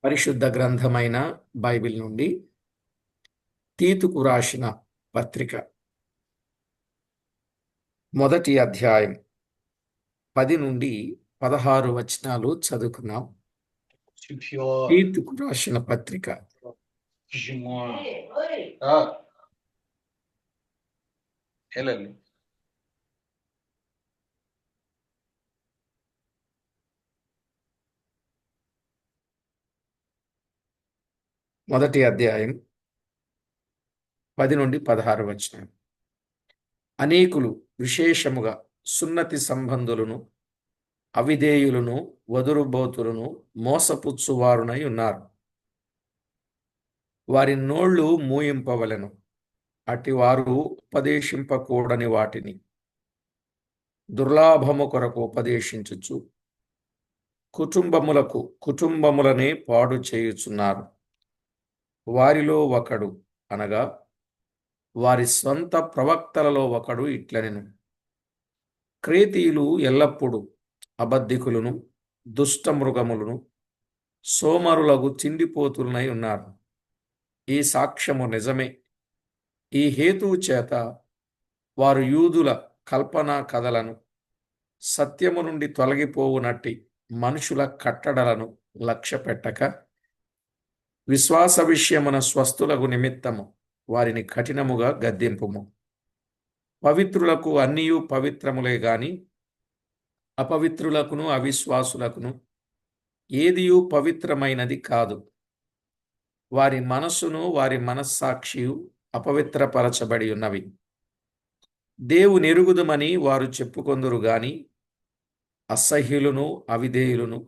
పరిశుద్ధ గ్రంథమైన బైబిల్ నుండి తీతుకు రాసిన పత్రిక మొదటి అధ్యాయం 10 నుండి 16 వచనాలు చదువుకున్నాం. తీతుకు రాసిన పత్రిక మొదటి అధ్యాయం 10 నుండి 16 వచనాలు. అనేకులు విశేషముగా సున్నతి సంబంధులను, అవిధేయులను, వదురుబోతులను, మోసపుచ్చువారునై ఉన్నారు. వారి నోళ్ళు మూయింపవలెను. అటివారు ఉపదేశింపకూడని వాటిని దుర్లాభము కొరకు ఉపదేశించుచు కుటుంబములనే పాడు చేయుచున్నారు. వారిలో ఒకడు అనగా వారి స్వంత ప్రవక్తలలో ఒకడు ఇట్లనెను: క్రేతీయులు ఎల్లప్పుడూ అబద్ధికులను, దుష్టమృగములను, సోమరులకు తిండిపోతులనై ఉన్నారు. ఈ సాక్ష్యము నిజమే. ఈ హేతువు చేత వారు యూదుల కల్పనా కథలను, సత్యము నుండి తొలగిపోవునట్టి మనుషుల కట్టడలను లక్ష్య పెట్టక, విశ్వాస విషయమున స్వస్థులకు నిమిత్తము వారిని కఠినముగా గద్దింపుము. పవిత్రులకు అన్నియు పవిత్రములే గాని అపవిత్రులకును అవిశ్వాసులకును ఏదియు పవిత్రమైనది కాదు. వారి మనస్సును వారి మనస్సాక్షియు అపవిత్రపరచబడి ఉన్నవి. దేవుని ఎరుగుదుమని వారు చెప్పుకొందురు గాని అసహ్యులను, అవిధేయులను,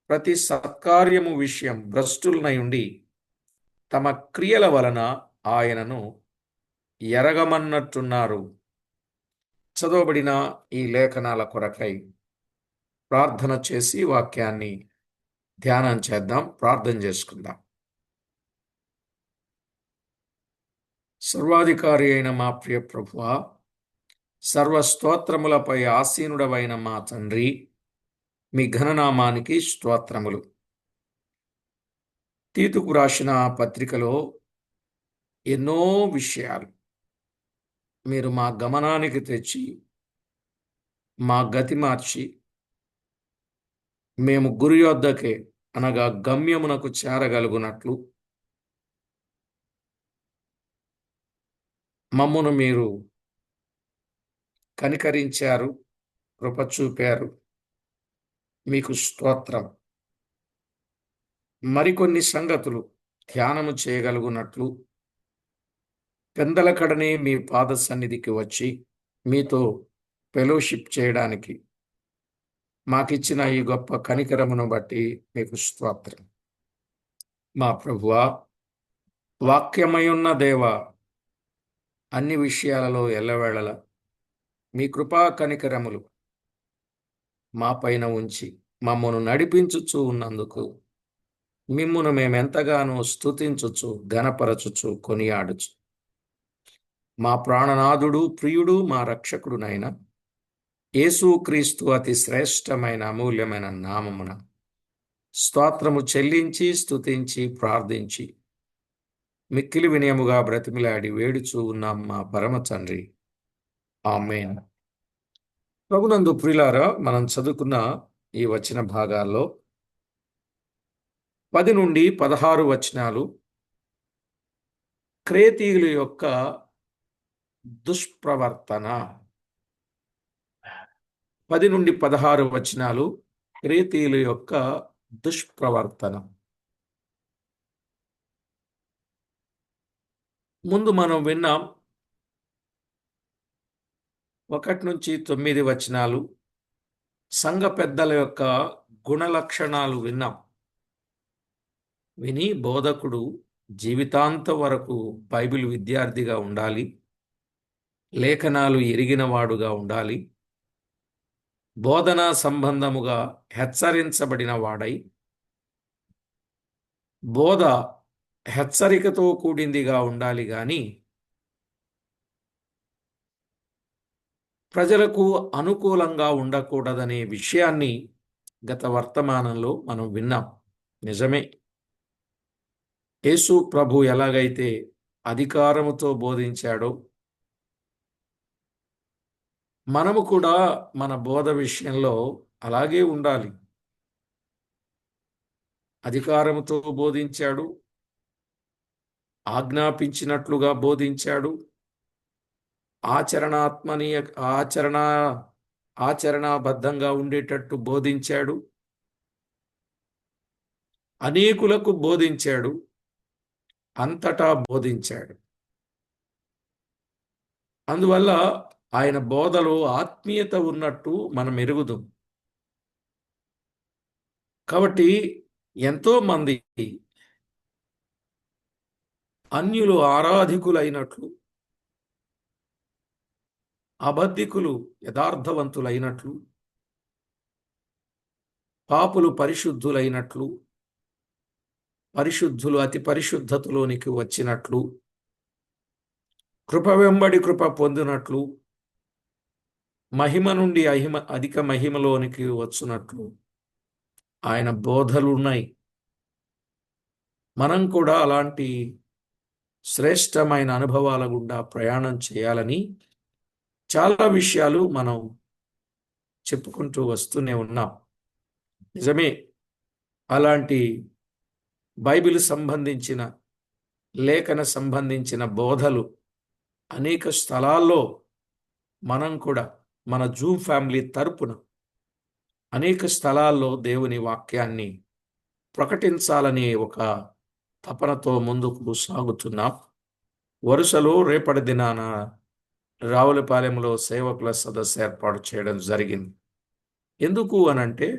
ప్రతి సత్కార్యము విషయం భ్రష్టులనై ఉండి తమ క్రియల వలన ఆయనను ఎరగమన్నట్టున్నారు. చదవబడిన ఈ లేఖనాల కొరకై ప్రార్థన చేసి వాక్యాన్ని ధ్యానం చేద్దాం. ప్రార్థన చేసుకుందాం. సర్వాధికారి అయిన మా ప్రియ ప్రభువా, సర్వస్తోత్రములపై ఆసీనుడవైన మా తండ్రి, మీ ఘననామానికి స్తోత్రములు. తీతుకు రాసిన పత్రికలో ఎన్నో విషయాలు మీరు మా గమనానికి తెచ్చి మా గతి మార్చి మేము గురి యొద్దకే అనగా గమ్యమునకు చేరగలుగునట్లు మమ్మును మీరు కనికరించారు, కృప చూపారు. మీకు స్తోత్రం. మరికొన్ని సంగతులు ధ్యానము చేయగలుగునట్లు పెందలకడనే మీ పాద సన్నిధికి వచ్చి మీతో ఫెలోషిప్ చేయడానికి మాకిచ్చిన ఈ గొప్ప కనికరమును బట్టి మీకు స్తోత్రం. మా ప్రభువా, వాక్యమయున్న దేవ, అన్ని విషయాలలో ఎల్లవేళల మీ కృపా కనికరములు మా పైన ఉంచి మమ్మను నడిపించుచూ ఉన్నందుకు మిమ్మును మేమెంతగానో స్తుతించుచు, ఘనపరచుచు, కొనియాడుచు మా ప్రాణనాథుడు, ప్రియుడు, మా రక్షకుడునైన యేసుక్రీస్తు అతి శ్రేష్టమైన అమూల్యమైన నామమున స్తోత్రము చెల్లించి, స్తుతించి, ప్రార్థించి మిక్కిలి వినయముగా బ్రతిమిలాడి వేడుచూ ఉన్నాం మా పరమ తండ్రి. ఆమేన్. ప్రభునందు ప్రియులారా, మనం చదువుకున్న ఈ వచన భాగాల్లో 10 నుండి 16 వచనాలు క్రేతీయుల యొక్క దుష్ప్రవర్తన. 10 నుండి 16 వచనాలు క్రేతీయుల యొక్క దుష్ప్రవర్తన. ముందు మనం విన్నాం 1 నుంచి 9 వచనాలు సంఘ పెద్దల యొక్క గుణలక్షణాలు విన్నాం. విని బోధకుడు జీవితాంతం వరకు బైబిల్ విద్యార్థిగా ఉండాలి, లేఖనాలు ఎరిగినవాడుగా ఉండాలి, బోధనా సంబంధముగా హెచ్చరించబడిన వాడై బోధ హెచ్చరికతో కూడిందిగా ఉండాలి గాని ప్రజలకు అనుకూలంగా ఉండకూడదనే విషయాన్ని గత వర్తమానంలో మనం విన్నాం. నిజమే. యేసు ప్రభు ఎలాగైతే అధికారముతో బోధించాడో, మనము కూడా మన బోధ విషయంలో అలాగే ఉండాలి. అధికారముతో బోధించాడు, ఆజ్ఞాపించినట్లుగా బోధించాడు, ఆచరణాత్మనీయ ఆచరణ ఆచరణాబద్ధంగా ఉండేటట్టు బోధించాడు, అనేకులకు బోధించాడు, అంతటా బోధించాడు. అందువల్ల ఆయన బోధలో ఆత్మీయత ఉన్నట్టు మనం ఎరుగుదాం. కాబట్టి ఎంతో మంది అన్యులు ఆరాధికులైనట్లు, అబద్ధికులు యథార్థవంతులైనట్లు, పాపులు పరిశుద్ధులైనట్లు, పరిశుద్ధులు అతి పరిశుద్ధతలోనికి వచ్చినట్లు, కృప వెంబడి కృప పొందినట్లు, మహిమ నుండి అధిక మహిమలోనికి వచ్చునట్లు ఆయన బోధలున్నాయి. మనం కూడా అలాంటి శ్రేష్టమైన అనుభవాల గుండా ప్రయాణం చేయాలని చాలా విషయాలు మనం చెప్పుకుంటూ వస్తూనే ఉన్నాం. నిజమే, అలాంటి బైబిల్ సంబంధించిన, లేఖన సంబంధించిన బోధలు అనేక స్థలాల్లో మనం కూడా మన జూమ్ ఫ్యామిలీ తరపున అనేక స్థలాల్లో దేవుని వాక్యాన్ని ప్రకటించాలని ఒక తపనతో ముందుకు సాగుతున్నాం. వరుసలో రేపటి దినాన రావులపాలెంలో సేవకుల సదస్సు ఏర్పాటు చేయడం జరిగింది. ఎందుకు అనంటే,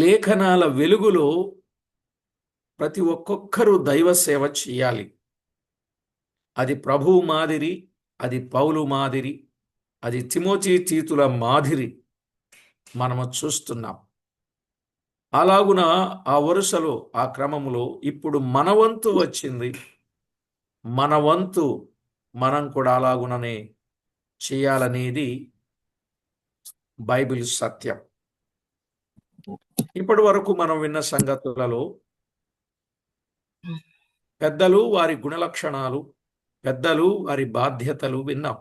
లేఖనాల వెలుగులో ప్రతి ఒక్కొక్కరూ దైవ సేవ చేయాలి. అది ప్రభువు మాదిరి, అది పౌలు మాదిరి, అది తిమోతి తీతుల మాదిరి మనము చూస్తున్నాం. అలాగున ఆ వరుసలో, ఆ క్రమములో ఇప్పుడు మన వంతు వచ్చింది. మన వంతు మనం కూడా అలాగుననే చేయాలనేది బైబిల్ సత్యం. ఇప్పటి వరకు మనం విన్న సంగతులలో పెద్దలు వారి గుణలక్షణాలు, పెద్దలు వారి బాధ్యతలు విన్నాం.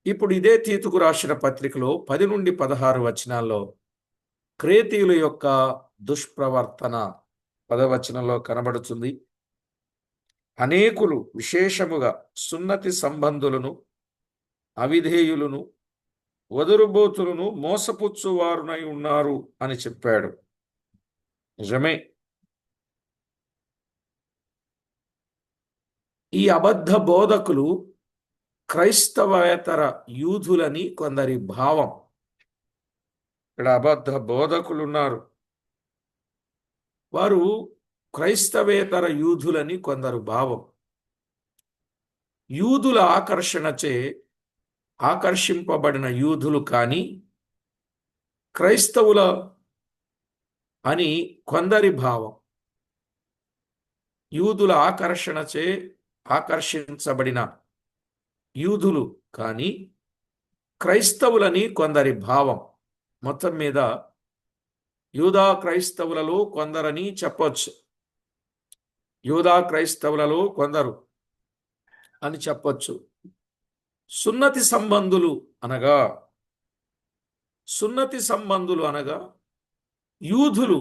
ఇప్పుడు ఇదే తీతుకు రాసిన పత్రికలో 10 నుండి 16 వచనాల్లో క్రేతీయుల యొక్క దుష్ప్రవర్తన 10వ వచనంలో కనబడుతుంది. అనేకులు, విశేషముగా సున్నతి సంబంధులను, అవిధేయులను, వదురుబోతులను, మోసపుచ్చువారునై ఉన్నారు అని చెప్పాడు. నిజమే. ఈ అబద్ధ బోధకులు క్రైస్తవేతర యూదులని కొందరి భావం. ఇక్కడ అబద్ధ బోధకులు ఉన్నారు, వారు క్రైస్తవేతర యూదులని కొందరు భావం. యూదుల ఆకర్షణచే ఆకర్షింపబడిన యూదులు కానీ క్రైస్తవుల అని కొందరి భావం. యూదుల ఆకర్షణచే ఆకర్షించబడిన యూదులు కానీ క్రైస్తవులని కొందరి భావం. మొత్తం మీద యూదా క్రైస్తవులలో కొందరని చెప్పొచ్చు, యూదా క్రైస్తవులలో కొందరు అని చెప్పొచ్చు. సున్నతి సంబంధులు అనగా యూదులు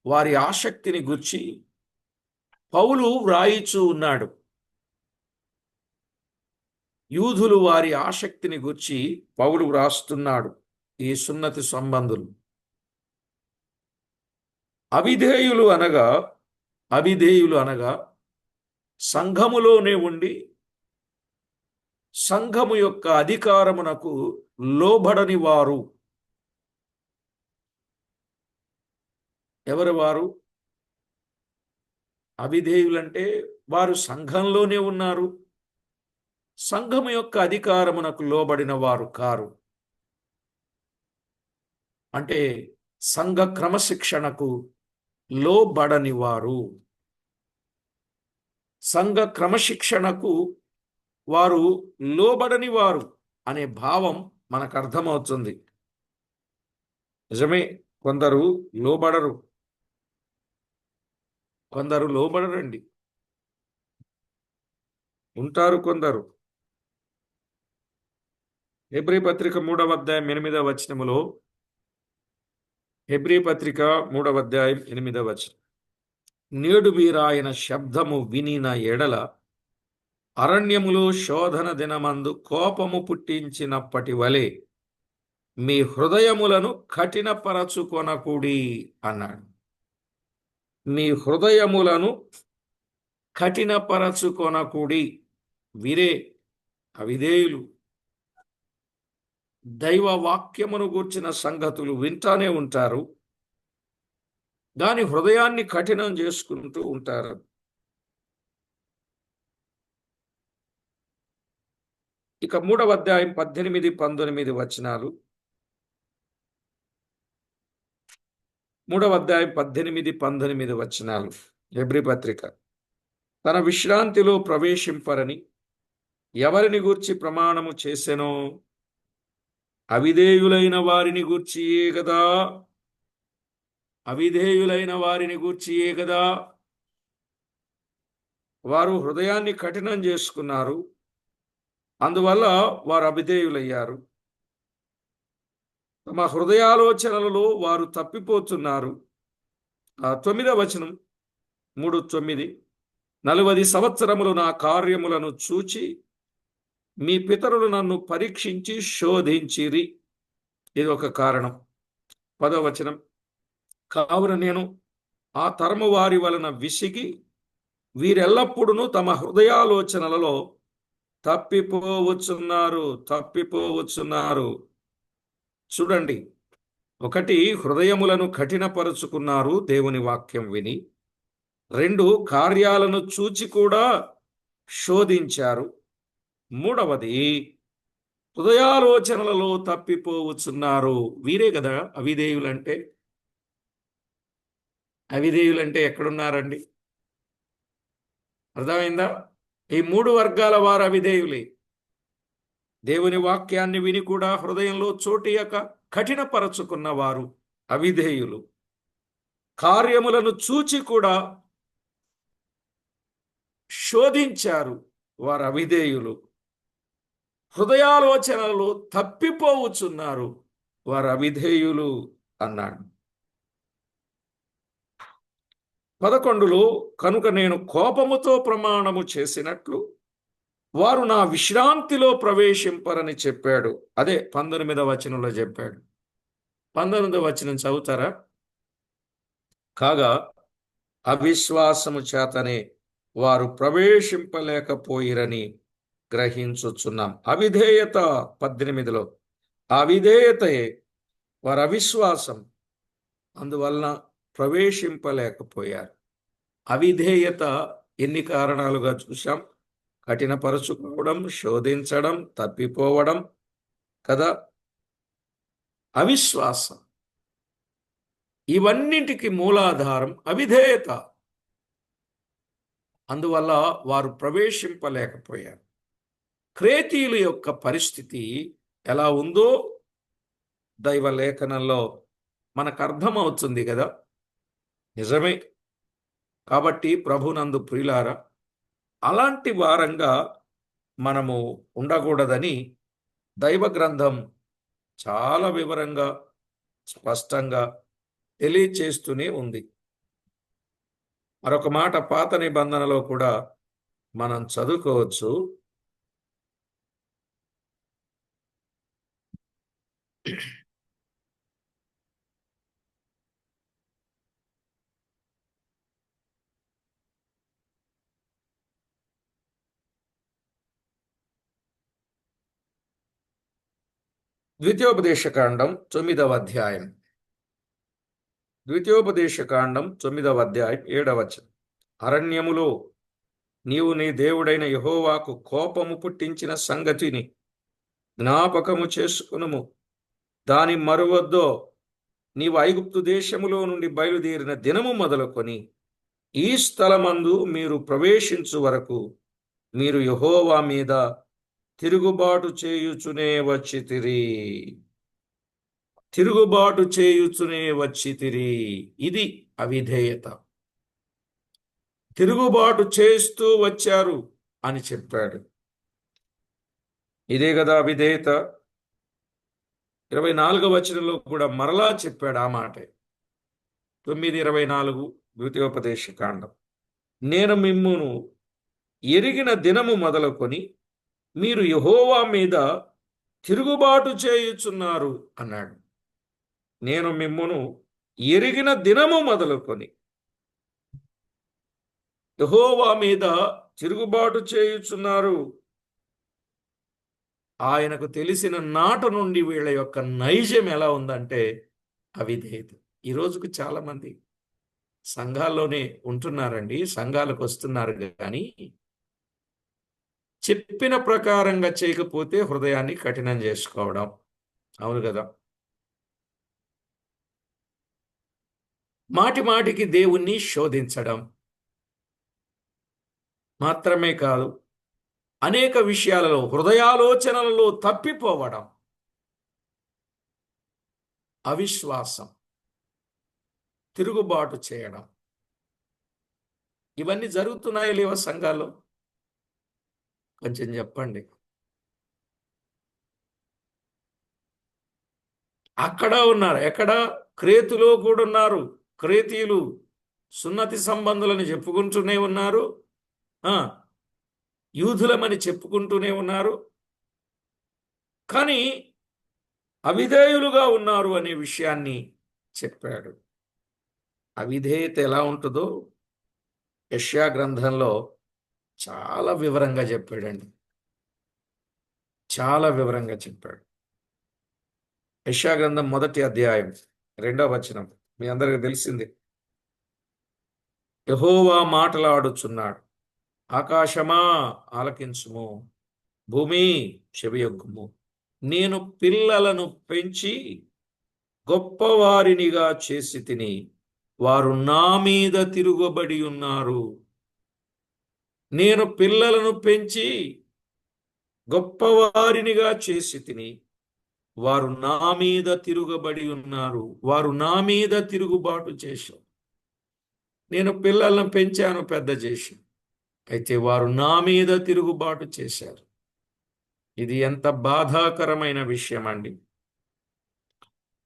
వారి ఆసక్తిని గుర్చి పౌలు వ్రాయిచూ ఉన్నాడు. యూదులు వారి ఆసక్తిని గుర్చి పౌలు వ్రాస్తున్నాడు. ఈ సున్నతి సంబంధులు. అవిధేయులు అనగా సంఘములోనే ఉండి సంఘము యొక్క అధికారమునకు లోబడని వారు. ఎవరు వారు? అవిధేయులంటే వారు సంఘంలోనే ఉన్నారు, సంఘము యొక్క అధికారమునకు లోబడిన వారు కారు. అంటే సంఘ క్రమశిక్షణకు లోబడని వారు. సంఘ క్రమశిక్షణకు వారు లోబడని వారు అనే భావం మనకు అర్థమవుతుంది. నిజమే, కొందరు లోబడరు, కొందరు లోబడరండి. ఉంటారు కొందరు. హెబ్రీ పత్రిక 3వ అధ్యాయం 8వ వచనములో, హెబ్రీ పత్రిక 3వ అధ్యాయం 8వ వచనం, నేడు మీరాయన శబ్దము వినిన ఎడల అరణ్యములో శోధన దినమందు కోపము పుట్టించినప్పటి వలె మీ హృదయములను కఠినపరచుకొనకుడి అన్నాడు. మీ హృదయములను కఠినపరచుకొనకుడి. వీరే అవిధేయులు. దైవ వాక్యమును గూర్చిన సంగతులు వింటానే ఉంటారు, దాని హృదయాన్ని కఠినం చేసుకుంటూ ఉంటారు. ఇక 3వ అధ్యాయం 18, 19 వచనాలు. 3వ అధ్యాయం 18, 19 వచనాలు. హెబ్రీ పత్రిక, తన విశ్రాంతిలో ప్రవేశింపరని ఎవరిని గూర్చి ప్రమాణము చేసెనో అవిధేయులైన వారిని గూర్చియే గదా. అవిధేయులైన వారిని గూర్చియే గదా. వారు హృదయాన్ని కఠినం చేసుకున్నారు, అందువల్ల వారు అవిధేయులయ్యారు. తమ హృదయాలోచనలలో వారు తప్పిపోతున్నారు. 9వ వచనం, 3:9, 40 సంవత్సరములు నా కార్యములను చూచి మీ పితరులు నన్ను పరీక్షించి శోధించిరి. ఇది ఒక కారణం. 10వ వచనం, కావున నేను ఆ తరము వారి వలన విసిగి వీరెల్లప్పుడూ తమ హృదయాలోచనలలో తప్పిపోవచ్చున్నారు. చూడండి, ఒకటి, హృదయములను కఠినపరుచుకున్నారు దేవుని వాక్యం విని. 2, కార్యాలను చూచి కూడా శోధించారు. 3వది, హృదయాలోచనలలో తప్పిపోవచ్చున్నారు. వీరే కదా అవిధేయులంటే. అవిధేయులంటే ఎక్కడున్నారండి? అర్థమైందా? ఈ 3 వర్గాల వారు అవిధేయులే. దేవుని వాక్యాన్ని విని కూడా హృదయంలో చోటియక కఠినపరచుకున్న వారు అవిధేయులు. కార్యములను చూచి కూడా శోధించారు, వారు అవిధేయులు. హృదయాలోచనలు తప్పిపోవచ్చున్నారు, వారు అవిధేయులు అన్నాడు. 11లో, కనుక నేను కోపముతో ప్రమాణము చేసినట్లు వారు నా విశ్రాంతిలో ప్రవేశింపరని చెప్పాడు. అదే 19వ వచనంలో చెప్పాడు. 19వ వచనం చదువుతారా? కాగా అవిశ్వాసము చేతనే వారు ప్రవేశింపలేకపోయిరని గ్రహించుచున్నాం. అవిధేయత 18లో, అవిధేయతయే వారి అవిశ్వాసం, అందువలన ప్రవేశింపలేకపోయారు. అవిధేయత ఎన్ని కారణాలుగా చూశాం. కఠినపరచుకోవడం, శోధించడం, తప్పిపోవడం కదా. అవిశ్వాసం, ఇవన్నింటికి మూలాధారం అవిధేయత. అందువల్ల వారు ప్రవేశింపలేకపోయారు. క్రేతీయుల యొక్క పరిస్థితి ఎలా ఉందో దైవ లేఖనంలో మనకు అర్థమవుతుంది కదా. నిజమే. కాబట్టి ప్రభునందు ప్రియులారా, అలాంటి వారంగా మనము ఉండకూడదని దైవ గ్రంథం చాలా వివరంగా, స్పష్టంగా తెలియచేస్తూనే ఉంది. మరొక మాట పాత నిబంధనలో కూడా మనం చదువుకోవచ్చు. ద్వితీయోపదేశకాండం 9వ అధ్యాయం, ద్వితీయోపదేశకాండం 9వ అధ్యాయం 7వ వచనం, అరణ్యములో నీవు నీ దేవుడైన యెహోవాకు కోపము పుట్టించిన సంగతిని జ్ఞాపకము చేసుకునుము. దాని మరువద్దో, నీవు ఐగుప్తు దేశములో నుండి బయలుదేరిన దినము మొదలుకొని ఈ స్థలమందు మీరు ప్రవేశించు వరకు మీరు యెహోవా మీద తిరుగుబాటు చేయుచునే వచ్చితిరి. తిరుగుబాటు చేయుచునే వచ్చితిరి. ఇది అవిధేయత. తిరుగుబాటు చేస్తూ వచ్చారు అని చెప్పాడు. ఇదే కదా అవిధేయత. 24వ వచనంలో కూడా మరలా చెప్పాడు ఆ మాటే. 9:24 ద్వితీయోపదేశ కాండం. నేను మిమ్మును ఎరిగిన దినము మొదలుకొని మీరు యెహోవా మీద తిరుగుబాటు చేయుచున్నారు అన్నాడు. నేను మిమ్మును ఎరిగిన దినము మొదలుకొని యెహోవా మీద తిరుగుబాటు చేయుచున్నారు. ఆయనకు తెలిసిన నాట నుండి వీళ్ళ యొక్క నైజం ఎలా ఉందంటే అవిధేయత. ఈ రోజుకు చాలా మంది సంఘాల్లోనే ఉంటున్నారండి, సంఘాలకు వస్తున్నారు, కానీ చెప్పిన ప్రకారంగా చేయకపోతే హృదయాన్ని కఠినం చేసుకోవడం. అవును కదా. మాటి మాటికి దేవుణ్ణి శోధించడం మాత్రమే కాదు, అనేక విషయాలలో హృదయాలోచనలలో తప్పిపోవడం, అవిశ్వాసం, తిరుగుబాటు చేయడం, ఇవన్నీ జరుగుతున్నాయో లేవో సంఘాల్లో కొంచెం చెప్పండి. అక్కడ ఉన్నారు. ఎక్కడ? క్రేతులో కూడా ఉన్నారు. క్రేతీయులు సున్నతి సంబంధులని చెప్పుకుంటూనే ఉన్నారు, యూదులమని చెప్పుకుంటూనే ఉన్నారు, కానీ అవిధేయులుగా ఉన్నారు అనే విషయాన్ని చెప్పాడు. అవిధేయత ఎలా ఉంటుందో యెషయా గ్రంథంలో చాలా వివరంగా చెప్పాడండి. చాలా వివరంగా చెప్పాడు. యెషయా గ్రంథం 1వ అధ్యాయం 2వ వచనం మీ అందరికీ తెలిసింది. యెహోవా మాటలాడుచున్నాడు. ఆకాశమా ఆలకించుము, భూమి చెవియొగ్గుము. నేను పిల్లలను పెంచి గొప్పవారినిగా చేసి తిని వారు నా మీద తిరుగుబడి ఉన్నారు. నేను పిల్లలను పెంచి గొప్పవారినిగా చేసి తిని వారు నా మీద తిరుగుబడి ఉన్నారు. వారు నా మీద తిరుగుబాటు చేశారు. నేను పిల్లలను పెంచాను, పెద్ద చేసి, అయితే వారు నా మీద తిరుగుబాటు చేశారు. ఇది ఎంత బాధాకరమైన విషయం అండి.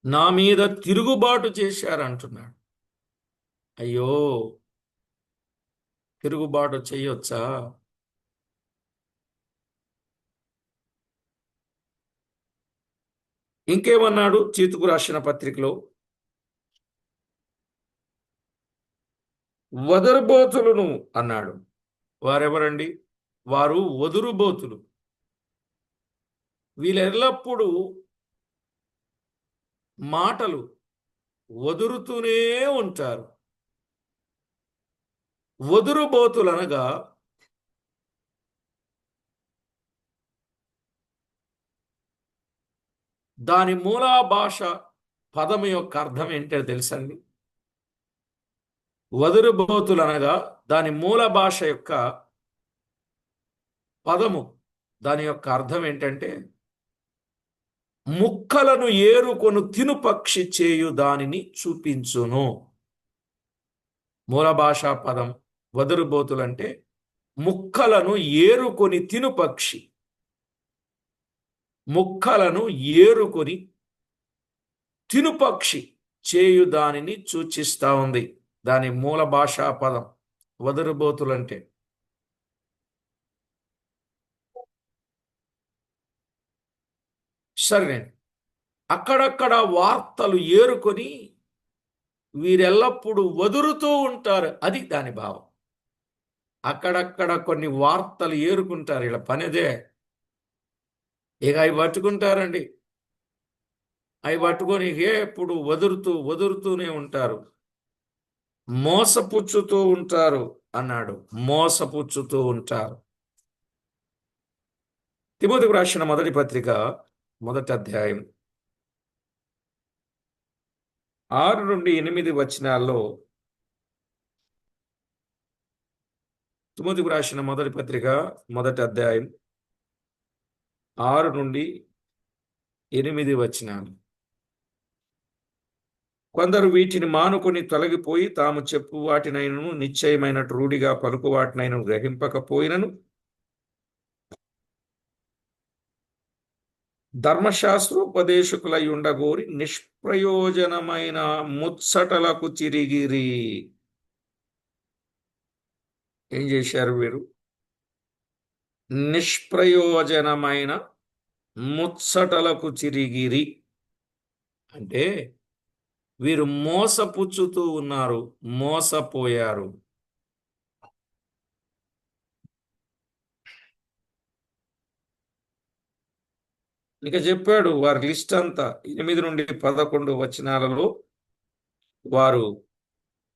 నా మీద తిరుగుబాటు చేశారంటున్నాడు. అయ్యో, తిరుగుబాటు చేయొచ్చా? ఇంకేమన్నాడు తీతుకు రాసిన పత్రికలో? వదరుబోతులను అన్నాడు. వారెవరండి? వారు వదురుబోతులు. వీళ్ళెల్లప్పుడూ మాటలు వదురుతూనే ఉంటారు. వదురుబోతులు అనగా దాని మూల భాష పదం యొక్క అర్థం ఏంటో తెలుసండి? వదురుబోతులు అనగా దాని మూల భాష యొక్క పదము, దాని యొక్క అర్థం ఏంటంటే ముక్కలను ఏరుకొను తిను పక్షి చేయు దానిని చూపించును. మూల భాషా పదం వదురుబోతులంటే ముక్కలను ఏరుకొని తిను పక్షి. ముక్కలను ఏరుకొని తినుపక్షి చేయు దానిని సూచిస్తా ఉంది దాని మూల భాషా పదం వదురుబోతులంటే. సరే, అక్కడక్కడ వార్తలు ఏరుకొని వీరెల్లప్పుడూ వదురుతూ ఉంటారు, అది దాని భావం. అక్కడక్కడ కొన్ని వార్తలు ఏరుకుంటారు, ఇలా పనిదే. ఇక అవి పట్టుకుంటారండి, అవి పట్టుకొని ఎప్పుడు వదురుతూనే ఉంటారు, మోసపుచ్చుతూ ఉంటారు అన్నాడు. మోసపుచ్చుతూ ఉంటారు. తిమోతికి రాసిన మొదటి పత్రిక 1వ అధ్యాయం 6 నుండి 8 వచనాల్లో, తిమోతికి రాసిన మొదటి పత్రిక 1వ అధ్యాయం 6 నుండి 8 వచనాలు. కొందరు వీటిని మానుకొని తొలగిపోయి తాము చెప్పు వాటినైనను నిశ్చయమైన రూఢిగా పలుకు వాటినైనను గ్రహింపకపోయినను ధర్మశాస్త్రోపదేశకులై ఉండగోరి నిష్ప్రయోజనమైన ముచ్చటలకు చిరిగిరి. ఏం చేశారు వీరు? నిష్ప్రయోజనమైన ముచ్చటలకు చిరిగిరి అంటే వీరు మోసపుచ్చుతూ ఉన్నారు, మోసపోయారు. ఇక చెప్పాడు వారి లిస్ట్ అంతా 8 నుండి 11 వచనాలలో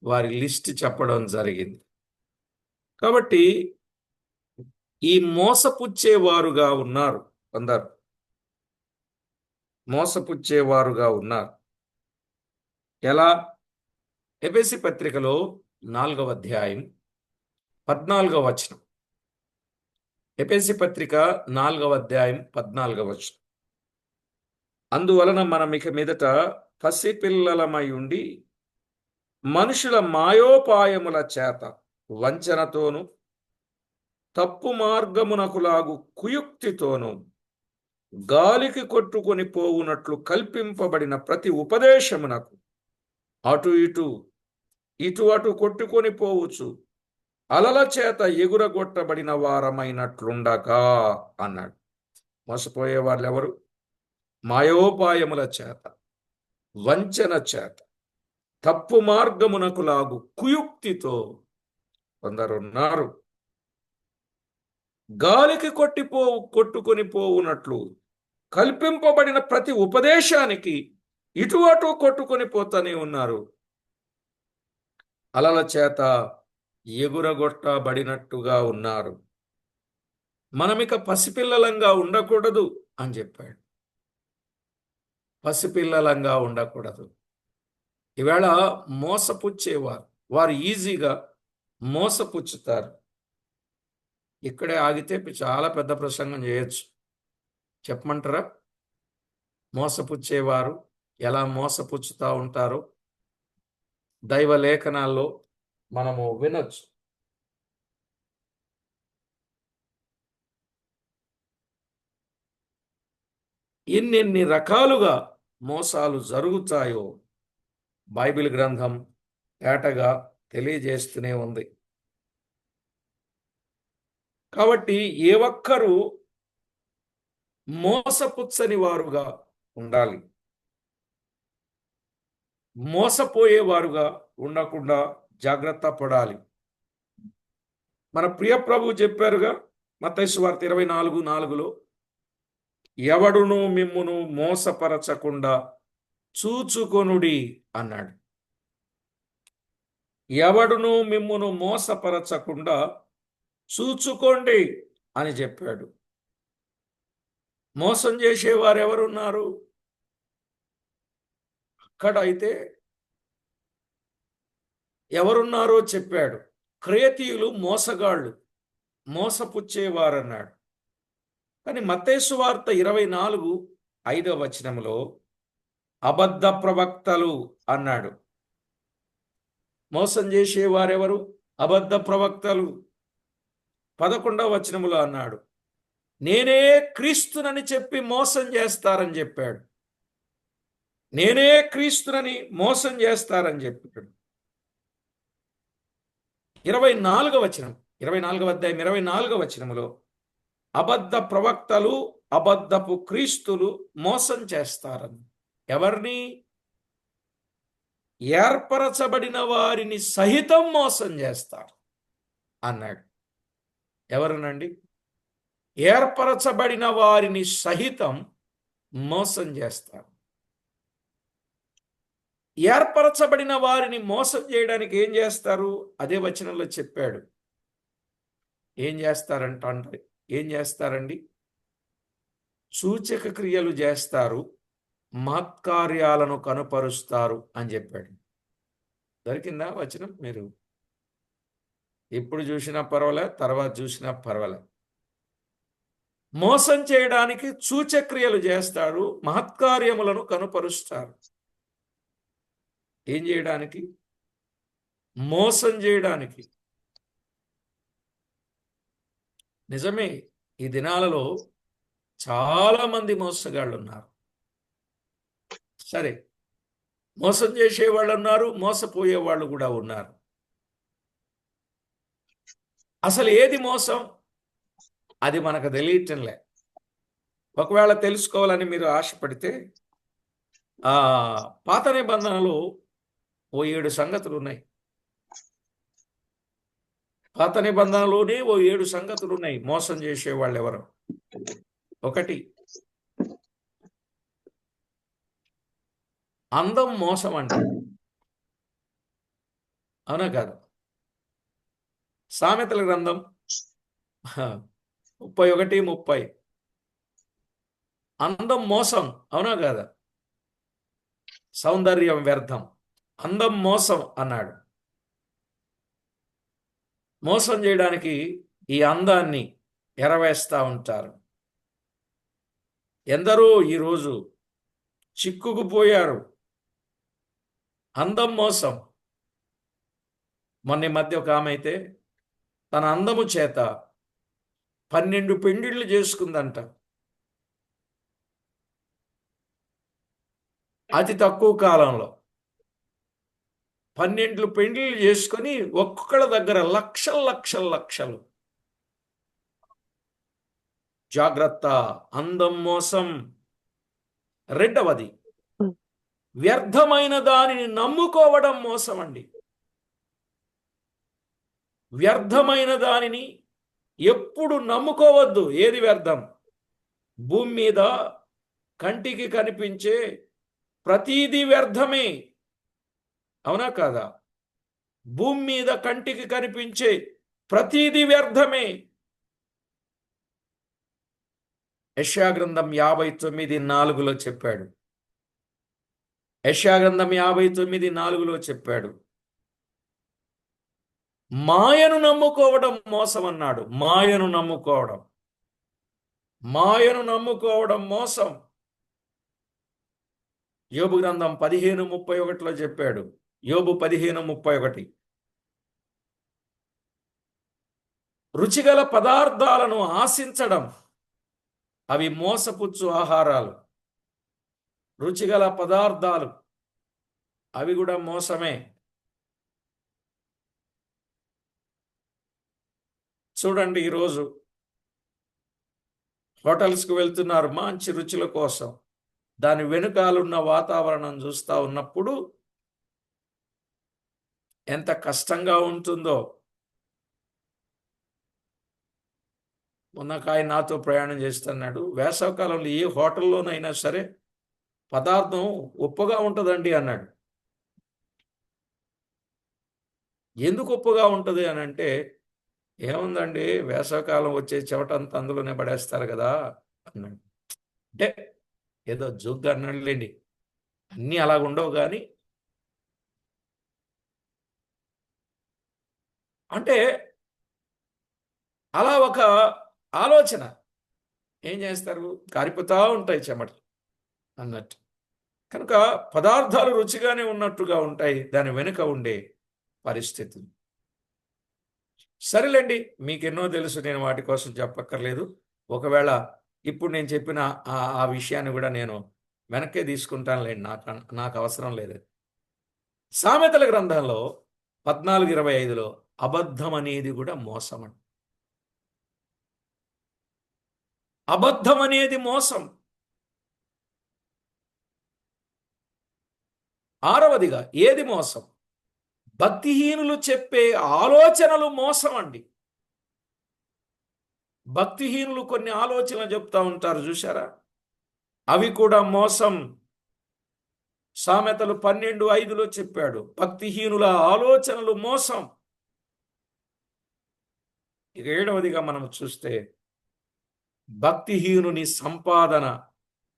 వారి లిస్ట్ చెప్పడం జరిగింది. కాబట్టి ఈ మోసపుచ్చేవారుగా ఉన్నారు, కొందరు మోసపుచ్చేవారుగా ఉన్నారు. ఎలా? ఎఫెసీ పత్రికలో 4వ అధ్యాయం 14వ వచనం. ఎఫెసీ పత్రిక 4వ అధ్యాయం 14వ వచనం. అందువలన మనం ఇక మీదట పసిపిల్లలమై ఉండి మనుషుల మాయోపాయముల చేత వంచనతోను తప్పు మార్గమునకు లాగు కుయుక్తితోను గాలికి కొట్టుకొని పోవునట్లు కల్పింపబడిన ప్రతి ఉపదేశమునకు అటు ఇటు అటు కొట్టుకొని పోవచ్చు అలల చేత ఎగురగొట్టబడిన వారమైనట్లుండగా అన్నాడు. మోసపోయే వాళ్ళు ఎవరు? మాయోపాయముల చేత, వంచన చేత, తప్పు మార్గమునకు లాగు కుయుక్తితో కొందరున్నారు. గాలికి కొట్టుకొని పోవునట్లు కల్పింపబడిన ప్రతి ఉపదేశానికి ఇటు అటు కొట్టుకొని పోతూనే ఉన్నారు. అలల చేత ఎగురగొట్టబడినట్టుగా ఉన్నారు. మనమిక పసిపిల్లలంగా ఉండకూడదు అని చెప్పాడు. పసిపిల్లలంగా ఉండకూడదు. ఈవేళ మోసపుచ్చేవారు, వారు ఈజీగా మోసపుచ్చుతారు. ఇక్కడే ఆగితే చాలా పెద్ద ప్రసంగం చేయొచ్చు. చెప్పమంటారా? మోసపుచ్చేవారు ఎలా మోసపుచ్చుతూ ఉంటారో దైవ లేఖనాల్లో మనము వినొచ్చు. ఎన్నెన్ని రకాలుగా మోసాలు జరుగుతాయో బైబిల్ గ్రంథం తేటగా తెలియజేస్తూనే ఉంది. కాబట్టి ఏ ఒక్కరూ మోసపుచ్చని వారుగా ఉండాలి. మోసపోయేవారుగా ఉండకుండా జాగ్రత్త పడాలి. మన ప్రియ ప్రభు చెప్పారుగా మత్తయి సువార్త 24:4లో, ఎవడును మిమ్మును మోసపరచకుండా చూచుకొనుడి అన్నాడు. ఎవడును మిమ్మును మోసపరచకుండా చూచుకోండి అని చెప్పాడు. మోసం చేసేవారు ఎవరున్నారు? అక్కడైతే ఎవరున్నారో చెప్పాడు. క్రేతీయులు మోసగాళ్ళు, మోసపుచ్చేవారన్నాడు. కానీ మత్తయి సువార్త 24:5వ వచనంలో అబద్ధ ప్రవక్తలు అన్నాడు. మోసం చేసేవారెవరు? అబద్ధ ప్రవక్తలు. 11వ వచనములో అన్నాడు, నేనే క్రీస్తునని చెప్పి మోసం చేస్తారని చెప్పాడు. నేనే క్రీస్తునని మోసం చేస్తారని చెప్పాడు. 24వ వచనం, 24వ అధ్యాయం 24వ వచనములో అబద్ధ ప్రవక్తలు, అబద్ధపు క్రీస్తులు మోసం చేస్తారని. ఎవరిని? ఏర్పరచబడిన వారిని సహితం మోసం చేస్తారు అన్నాడు. ఎవరునండి? ఏర్పరచబడిన వారిని సహితం మోసం చేస్తారు. ఏర్పరచబడిన వారిని మోసం చేయడానికి ఏం చేస్తారు? అదే వచనంలో చెప్పాడు. ఏం చేస్తారండి? సూచక క్రియలు చేస్తారు, మహత్కార్యాలను కనుపరుస్తారు అని చెప్పాడు. దొరికిందా వచనం? మీరు ఇప్పుడు చూసినా పర్వాలే, తర్వాత చూసినా పర్వాలే. మోసం చేయడానికి సూచక్రియలు చేస్తారు, మహత్కార్యములను కనుపరుస్తారు. ఏం చేయడానికి? మోసం చేయడానికి. నిజమే, ఈ దినాలలో చాలా మంది మోసగాళ్ళు ఉన్నారు. సరే, మోసం చేసే వాళ్ళు ఉన్నారు, మోసపోయే వాళ్ళు కూడా ఉన్నారు. అసలు ఏది మోసం అది మనకు తెలియటంలే. ఒకవేళ తెలుసుకోవాలని మీరు ఆశపడితే పాత నిబంధనలు ఓ 7 సంగతులు ఉన్నాయి. పాత నిబంధనలోనే ఓ 7 సంగతులు ఉన్నాయి మోసం చేసే వాళ్ళు ఎవరు. ఒకటి, అందం మోసం అండి. అవునా కాదు? సామెతల గ్రంథం 31:30. అందం మోసం, అవునా కాదా? సౌందర్యం వ్యర్థం, అందం మోసం అన్నాడు. మోసం చేయడానికి ఈ అందాన్ని ఎరవేస్తా ఉంటారు. ఎందరో ఈరోజు చిక్కుకుపోయారు. అందం మోసం. మొన్న మధ్య ఒక ఆమె అయితే తన అందము చేత 12 పెండిళ్ళు చేసుకుందంట. అతి తక్కువ కాలంలో 12 పెండిళ్ళు చేసుకొని ఒక్కొక్కళ్ళ దగ్గర లక్షలు. జాగ్రత్త, అందం మోసం. రెండవది, వ్యర్థమైన దానిని నమ్ముకోవడం మోసం అండి. వ్యర్థమైన దానిని ఎప్పుడు నమ్ముకోవద్దు. ఏది వ్యర్థం? భూమి మీద కంటికి కనిపించే ప్రతీది వ్యర్థమే, అవునా కాదా? భూమి మీద కంటికి కనిపించే ప్రతీది వ్యర్థమే. యెషయా గ్రంథం 59:4 చెప్పాడు. యెషయా గ్రంథం 59:4 చెప్పాడు, మాయను నమ్ముకోవడం మోసం అన్నాడు. మాయను నమ్ముకోవడం మోసం. యోబు గ్రంథం 15:31 చెప్పాడు. యోబు 15:31, రుచిగల పదార్థాలను ఆశించడం అవి మోసపుచ్చు ఆహారాలు. రుచిగల పదార్థాలు అవి కూడా మోసమే. చూడండి, ఈరోజు హోటల్స్కి వెళ్తున్నారు మంచి రుచుల కోసం. దాని వెనుకాలున్న వాతావరణం చూస్తూ ఉన్నప్పుడు ఎంత కష్టంగా ఉంటుందో. మొన్నకాయ నాతో ప్రయాణం చేస్తున్నాడు, వేసవకాలంలో ఏ హోటల్లోనైనా సరే పదార్థం ఉప్పుగా ఉంటుందండి అన్నాడు. ఎందుకు ఉప్పుగా ఉంటుంది అని అంటే, ఏముందండి వేసవకాలం వచ్చే చెవటంతా అందులోనే పడేస్తారు కదా అన్నాడు. అంటే ఏదో జోక్గా అన్నాడులేండి, అన్నీ అలాగుండవు. కానీ అంటే అలా ఒక ఆలోచన. ఏం చేస్తారు, కారిపోతూ ఉంటాయి చెమటలు అన్నట్టు. కనుక పదార్థాలు రుచిగానే ఉన్నట్టుగా ఉంటాయి దాని వెనుక ఉండే పరిస్థితులు. సరేలేండి, మీకెన్నో తెలుసు, నేను వాటి కోసం చెప్పక్కర్లేదు. ఒకవేళ ఇప్పుడు నేను చెప్పిన ఆ విషయాన్ని కూడా నేను వెనక్కే తీసుకుంటానులేండి, నాకు అవసరం లేదు. సామెతల గ్రంథంలో 14:25 అబద్ధం అనేది కూడా మోసం అండి. అబద్ధం అనేది మోసం. ఆరవదిగా ఏది మోసం? భక్తిహీనులు చెప్పే ఆలోచనలు మోసం అండి. భక్తిహీనులు కొన్ని ఆలోచనలు చెప్తా ఉంటారు చూశారా, అవి కూడా మోసం. సామెతలు 12:5 చెప్పాడు, భక్తిహీనుల ఆలోచనలు మోసం. ఇక 7వదిగా మనం చూస్తే, భక్తిహీనుని సంపాదన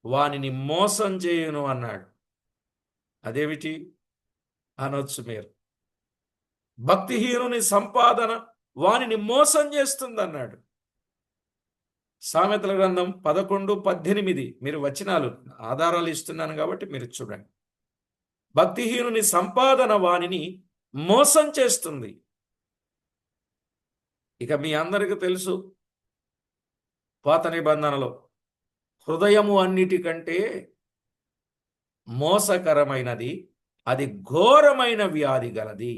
వానిని మోసం చేయును అన్నాడు. అదేమిటి అనొచ్చు మీరు. భక్తిహీనుని సంపాదన వానిని మోసం చేస్తుందన్నాడు. సామెతల గ్రంథం 11:18. మీరు వచనాలు ఆధారాలు ఇస్తున్నాను కాబట్టి మీరు చూడండి. భక్తిహీనుని సంపాదన వానిని మోసం చేస్తుంది. ఇక మీ అందరికీ తెలుసు, పాత నిబంధనలో హృదయము అన్నిటికంటే మోసకరమైనది, అది ఘోరమైన వ్యాధి గలది.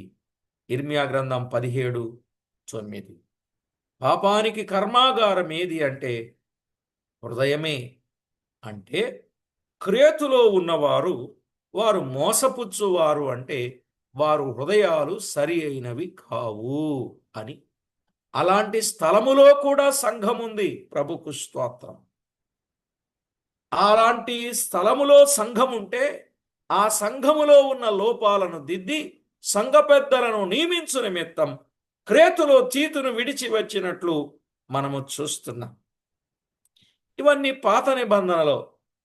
ఇర్మియా గ్రంథం 17:9. పాపానికి కర్మాగారం ఏది అంటే హృదయమే. అంటే క్రేతులో ఉన్నవారు వారు మోసపుచ్చువారు, అంటే వారు హృదయాలు సరి అయినవి కావు అని. అలాంటి స్థలములో కూడా సంఘం ఉంది. ప్రభుకు స్తోత్రం. అలాంటి స్థలములో సంఘం ఉంటే ఆ సంఘములో ఉన్న లోపాలను దిద్ది సంఘ పెద్దలను నియమించు నిమిత్తం క్రేతులో తీతును విడిచి వచ్చినట్లు మనము చూస్తున్నాం. ఇవన్నీ పాత నిబంధనలో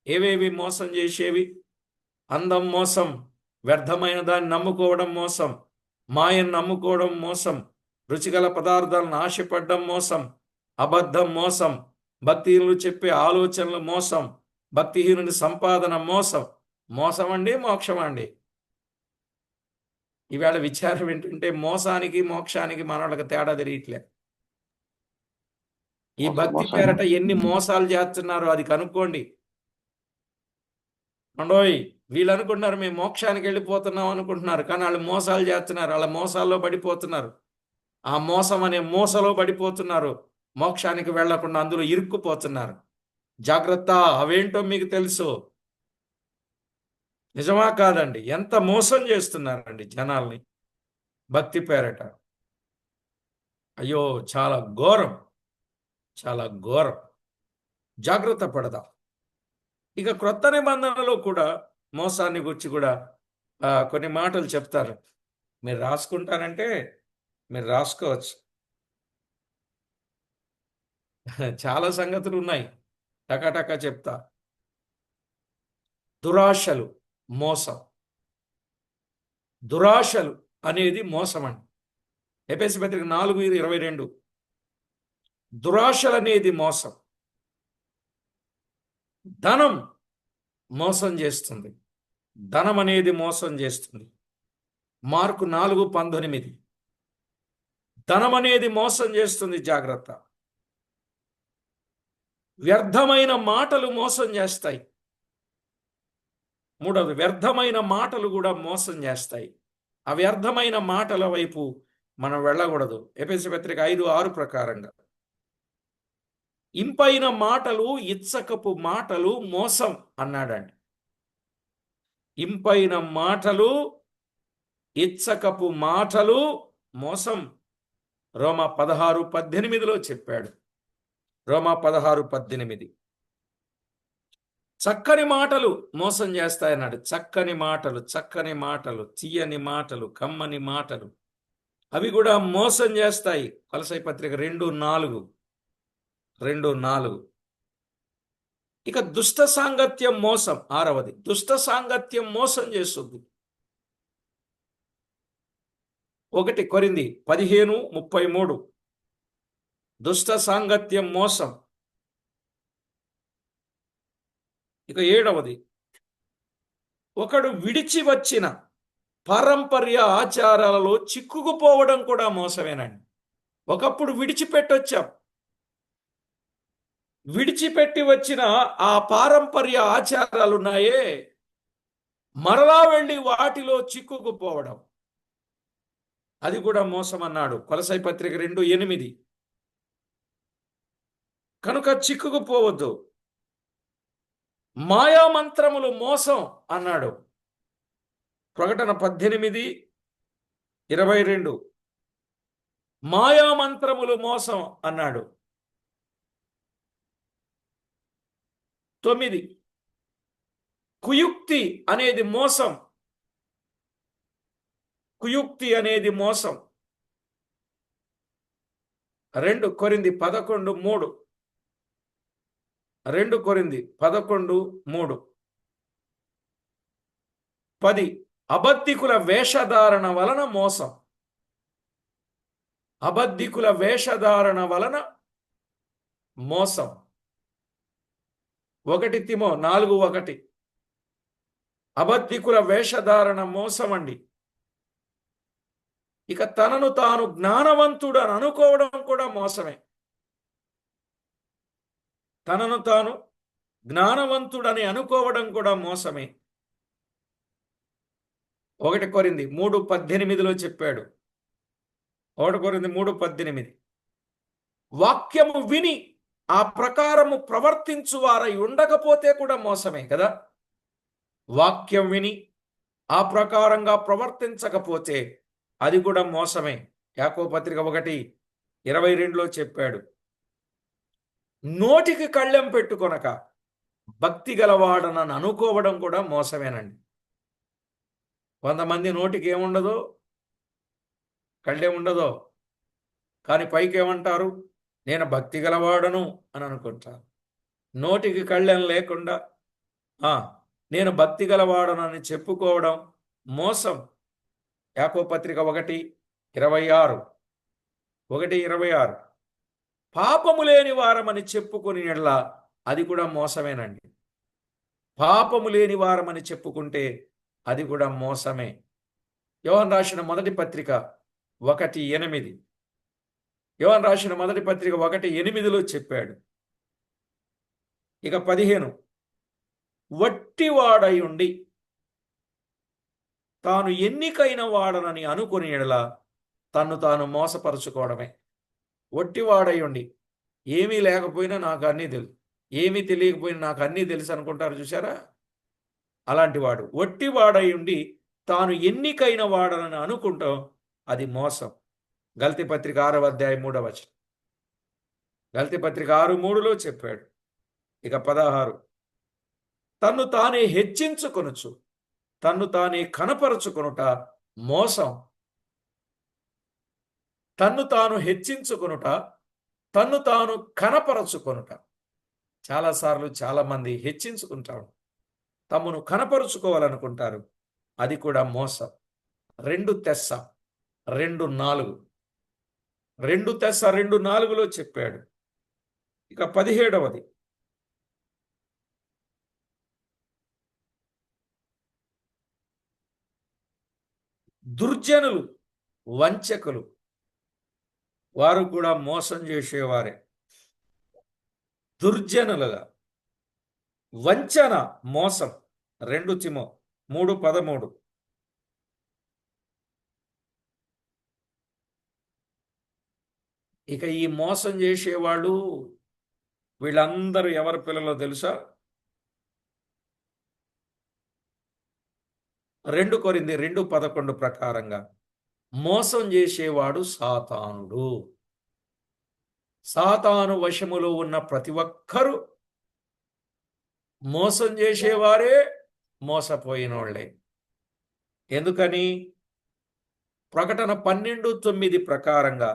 ఏవేవి మోసం చేసేవి? అందం మోసం, వ్యర్థమైన దాన్ని నమ్ముకోవడం మోసం, మాయను నమ్ముకోవడం మోసం, రుచిగల పదార్థాలను ఆశపడ్డం మోసం, అబద్ధం మోసం, భక్తిహీనులు చెప్పే ఆలోచనలు మోసం, భక్తిహీనుని సంపాదన మోసం. మోసం అండి, మోక్షం అండి. ఈవేళ విచారం ఏంటంటే మోసానికి మోక్షానికి మనోళ్ళకి తేడా తెలియట్లే. ఈ భక్తి పేరట ఎన్ని మోసాలు చేస్తున్నారో అది కనుక్కోండి. అండోయ్, వీళ్ళు అనుకుంటున్నారు మేము మోక్షానికి వెళ్ళిపోతున్నాం అనుకుంటున్నారు, కానీ వాళ్ళు మోసాలు చేస్తున్నారు. వాళ్ళ మోసాల్లో పడిపోతున్నారు. ఆ మోసం అనే మోసలో పడిపోతున్నారు. మోక్షానికి వెళ్లకుండా అందులో ఇరుక్కుపోతున్నారు. జాగ్రత్త, అవేంటో మీకు తెలుసు. నిజమా కాదండి? ఎంత మోసం చేస్తున్నారండి జనాల్ని భక్తి పేరట. అయ్యో, చాలా ఘోరం, చాలా ఘోరం. జాగ్రత్త పడదాం. ఇక క్రొత్త నిబంధనలో కూడా మోసాన్ని గురించి కూడా కొన్ని మాటలు చెప్తారు. మీరు రాసుకుంటారంటే మీరు రాసుకోవచ్చు. చాలా సంగతులు ఉన్నాయి, టకాటకా చెప్తా. దురాశలు మోసం. దురాశలు అనేది మోసం అండి. ఎఫెసీ పత్రిక 4:22. దురాశలు అనేది మోసం. ధనం మోసం చేస్తుంది. ధనం అనేది మోసం చేస్తుంది. మార్కు 4:19. ధనం అనేది మోసం చేస్తుంది, జాగ్రత్త. వ్యర్థమైన మాటలు మోసం చేస్తాయి. మూడవది, వ్యర్థమైన మాటలు కూడా మోసం చేస్తాయి. ఆ వ్యర్థమైన మాటల వైపు మనం వెళ్ళకూడదు. ఎఫెసీ పత్రిక 5:6 ప్రకారంగా ఇంపైన మాటలు ఇచ్చకపు మాటలు మోసం అన్నాడండి. ఇంపైన మాటలు ఇచ్చకపు మాటలు మోసం. రోమా 16:18 చెప్పాడు. రోమా 16:18. చక్కని మాటలు మోసం చేస్తాయన్నాడు. చక్కని మాటలు, చక్కని మాటలు, తీయని మాటలు, కమ్మని మాటలు, అవి కూడా మోసం చేస్తాయి. కొలస్సీ పత్రిక 2:4. ఇక దుష్ట సాంగత్యం మోసం. 6వది, దుష్ట సాంగత్యం మోసం చేస్తుంది. 1 కొరింథీ 15:33. దుష్ట సాంగత్యం మోసం. ఇక 7వది, ఒకడు విడిచి వచ్చిన పారంపర్య ఆచారాలలో చిక్కుకుపోవడం కూడా మోసమేనండి. ఒకప్పుడు విడిచిపెట్టొచ్చాం, విడిచిపెట్టి వచ్చిన ఆ పారంపర్య ఆచారాలు ఉన్నాయే, మరలా వెళ్ళి వాటిలో చిక్కుకుపోవడం, అది కూడా మోసం అన్నాడు. కొలస్సీ పత్రిక 2:8. కనుక చిక్కుకుపోవద్దు. మాయామంత్రములు మోసం అన్నాడు. ప్రకటన 18:22. మాయామంత్రములు మోసం అన్నాడు. 9, కుయుక్తి అనేది మోసం. కుయుక్తి అనేది మోసం. 2 కొరింథీ 11:3. 2 కొరింథీ 11:3. 10, అబద్ధికుల వేషధారణ వలన మోసం. అబద్ధికుల వేషధారణ వలన మోసం. 1 తిమో 4:1. అబద్ధికుల వేషధారణ మోసమండి. ఇక తనను తాను జ్ఞానవంతుడు అని అనుకోవడం కూడా మోసమే. తనను తాను జ్ఞానవంతుడని అనుకోవడం కూడా మోసమే. 1 కొరింథీ 3:18 చెప్పాడు. 1 కొరింథీ 3:18 వాక్యము విని ఆ ప్రకారము ప్రవర్తించు వారై ఉండకపోతే కూడా మోసమే కదా. వాక్యం విని ఆ ప్రకారంగా ప్రవర్తించకపోతే అది కూడా మోసమే. యాకోబు పత్రిక 1:22 చెప్పాడు, నోటికి కళ్ళెం పెట్టుకొనక భక్తి గలవాడనని అనుకోవడం కూడా మోసమేనండి. కొంతమంది నోటికి ఏముండదో, కళ్ళేముండదో, కానీ పైకి ఏమంటారు, నేను భక్తి గలవాడను అని అనుకుంటారు. నోటికి కళ్ళెం లేకుండా నేను భక్తి గలవాడనని చెప్పుకోవడం మోసం. యాకోబు పత్రిక 1:26 పాపము లేని వారమని చెప్పుకుని ఎడల అది కూడా మోసమేనండి. పాపము లేని వారమని చెప్పుకుంటే అది కూడా మోసమే. యోహాను రాసిన మొదటి పత్రిక 1:8 యోహాను రాసిన మొదటి పత్రిక 1:8 చెప్పాడు. ఇక 15 వట్టివాడై ఉండి తాను ఎన్నికైన వాడనని అనుకుని ఎడల తన్ను తాను మోసపరుచుకోవడమే. వట్టివాడై ఉండి ఏమీ లేకపోయినా నాకు అన్నీ తెలుసు, ఏమీ తెలియకపోయినా నాకు అన్నీ తెలుసు అనుకుంటారు చూసారా, అలాంటి వాడు. వట్టివాడై ఉండి తాను ఎన్నికైన వాడనని అనుకుంటాం, అది మోసం. గల్తీ పత్రిక 6:3 గల్తీ పత్రిక 6:3 చెప్పాడు. ఇక 16 తన్ను తానే హెచ్చించుకొనుచు తన్ను తానే కనపరుచుకొనుట మోసం. తన్ను తాను హెచ్చించుకొనుట, తన్ను తాను కనపరచుకొనుట. చాలాసార్లు చాలామంది హెచ్చించుకుంటారు, తమను కనపరుచుకోవాలనుకుంటారు, అది కూడా మోసం. 2 తెస్స 2:4 చెప్పాడు. ఇక 17 దుర్జనులు వంచకులు, వారు కూడా మోసం చేసేవారే. దుర్జనులుగా వంచన మోసం. 2 తిమో 3:13 ఇక ఈ మోసం చేసేవాళ్ళు వీళ్ళందరూ ఎవరి పిల్లలో తెలుసా? 2 కొరింథీ 2:11 ప్రకారంగా మోసం చేసేవాడు సాతానుడు. సాతాను వశములో ఉన్న ప్రతి ఒక్కరూ మోసం చేసేవారే, మోసపోయినోళ్లే. ఎందుకని? ప్రకటన 12:9 ప్రకారంగా